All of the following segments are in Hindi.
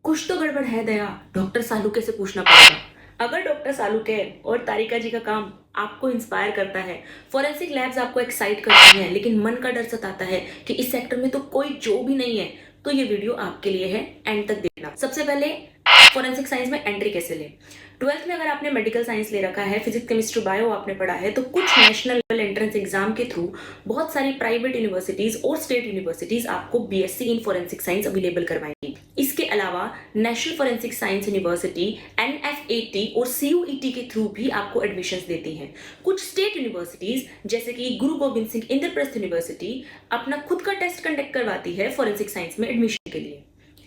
कुछ तो गड़बड़ है दया, डॉक्टर सालुके से पूछना पड़ेगा। अगर डॉक्टर सालुके और तारिका जी का काम आपको इंस्पायर करता है, फॉरेंसिक लैब्स आपको एक्साइट करती हैं, लेकिन मन का डर सताता है कि इस सेक्टर में तो कोई जॉब ही नहीं है, तो ये वीडियो आपके लिए है, एंड तक देखना। सबसे पहले फॉरेंसिक साइंस में एंट्री कैसे ले। 12th में अगर आपने मेडिकल साइंस ले रखा है, फिजिक्स केमिस्ट्री बायो आपने पढ़ा है, तो कुछ नेशनल लेवल एंट्रेंस एग्जाम के थ्रू बहुत सारी प्राइवेट यूनिवर्सिटीज और स्टेट यूनिवर्सिटीज आपको BSc in forensic science available करवाएंगी। इसके अलावा national forensic science university NFAT और सीयूईटी के थ्रू भी आपको एडमिशंस देती हैं। कुछ स्टेट यूनिवर्सिटीज जैसे कि गुरु गोविंद सिंह इंद्रप्रस्थ यूनिवर्सिटी अपना खुद का टेस्ट कंडक्ट करवाती है फॉरेंसिक साइंस में एडमिशन के लिए।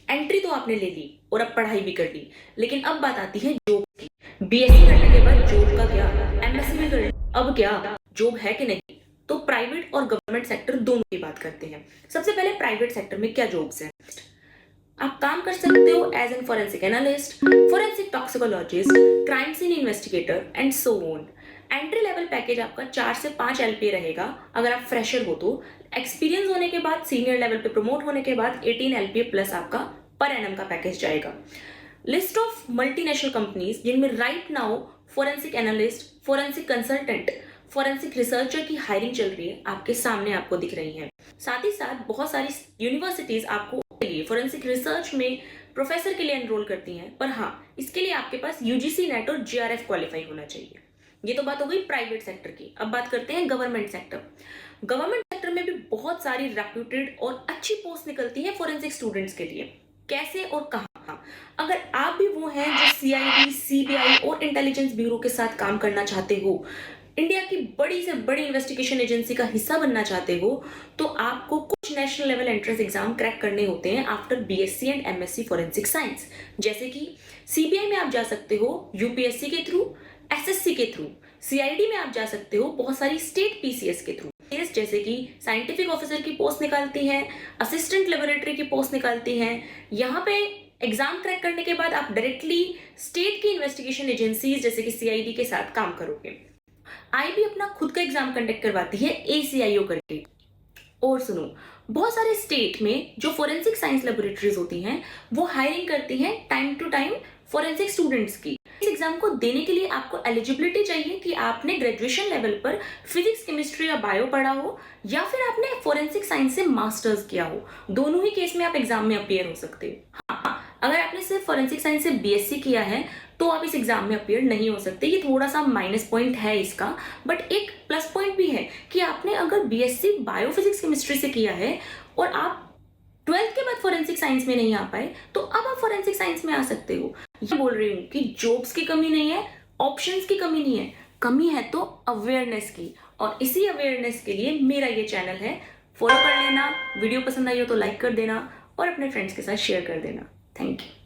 एंट्री तो आपने ले ली और अब पढ़ाई भी कर ली, लेकिन अब बात आती है जॉब की। बीएससी करने के बाद जॉब का क्या, एमएससी में कर ली, अब क्या जॉब है कि नहीं। तो प्राइवेट और गवर्नमेंट सेक्टर दोनों की बात करते हैं। सबसे पहले प्राइवेट सेक्टर में क्या जॉब्स हैं। आप काम कर सकते हो as an forensic analyst, forensic toxicologist, crime scene investigator and so on. Entry level package आपका 4 से 5 एलपीए रहेगा अगर आप फ्रेशर हो तो। एक्सपीरियंस होने के बाद, सीनियर लेवल पे प्रमोट होने के बाद 18 एलपीए प्लस आपका पर एनम का पैकेज जाएगा। लिस्ट ऑफ मल्टीनेशनल कंपनीज जिनमें right now forensic analyst, forensic consultant, forensic researcher की हायरिंग चल रही है, आपके सामने आपको दिख रही है। साथ ही साथ बहुत सारी यूनिवर्सिटीज आपको फॉरेंसिक रिसर्च में प्रोफेसर के लिए एनरोल करती हैं, पर हाँ, इसके लिए आपके पास यूजीसी नेट और जीआरएफ क्वालिफाई होना चाहिए। ये तो बात हो गई प्राइवेट सेक्टर की। अब बात करते हैं गवर्नमेंट सेक्टर। गवर्नमेंट सेक्टर में भी बहुत सारी रेप्यूटेड और अच्छी पोस्ट निकलती है फॉरेंसिक स्टूडेंट्स के लिए। कैसे और कहाँ। अगर आप भी वो हैं जो सीआईडी, सीबीआई और इंटेलिजेंस ब्यूरो के साथ काम करना चाहते हो, इंडिया की बड़ी से बड़ी इन्वेस्टिगेशन एजेंसी का हिस्सा बनना चाहते हो, तो आपको कुछ national level entrance exam crack करने होते हैं after BSc and MSc forensic science. जैसे कि सीबीआई में आप जा सकते हो यूपीएससी के थ्रू, एसएससी के थ्रू। सीआईडी में आप जा सकते हो बहुत सारी स्टेट पीसीएस के थ्रू, जैसे कि साइंटिफिक ऑफिसर की पोस्ट निकालती हैं, असिस्टेंट लेबोरेटरी की पोस्ट निकालती हैं। यहाँ पे एग्जाम क्रैक करने के बाद आप डायरेक्टली स्टेट की इन्वेस्टिगेशन एजेंसीज जैसे कि सीआईडी के साथ काम करोगे। आईबी अपना खुद का एग्जाम कंडक्ट करवाती है एसीआईओ करके। और सुनो, बहुत सारे स्टेट में जो फॉरेंसिक साइंस लेबोरेटरीज होती हैं वो हायरिंग करती हैं time to time forensic students की। इस एग्जाम को देने के लिए आपको एलिजिबिलिटी चाहिए कि आपने ग्रेजुएशन लेवल पर फिजिक्स, केमिस्ट्री या बायो पढ़ा हो, या फिर आपने फॉरेंसिक साइंस से मास्टर्स किया हो। दोनों ही केस में आप एग्जाम में अपीयर हो सकते हो। हाँ, अगर आपने सिर्फ फॉरेंसिक साइंस से बीएससी किया है तो आप इस एग्जाम में अपीयर नहीं हो सकते। ये थोड़ा सा माइनस पॉइंट है इसका, बट एक प्लस पॉइंट भी है कि आपने अगर बीएससी बायो फिजिक्स केमिस्ट्री से किया है और आप 12th के बाद फॉरेंसिक साइंस में नहीं आ पाए, तो अब आप फॉरेंसिक साइंस में आ सकते हो। ये बोल रही हूँ कि जॉब्स की कमी नहीं है, ऑप्शंस की कमी नहीं है, कमी है तो अवेयरनेस की। और इसी अवेयरनेस के लिए मेरा ये चैनल है, फॉलो कर लेना। वीडियो पसंद आई हो तो लाइक कर देना और अपने फ्रेंड्स के साथ शेयर कर देना। Thank you.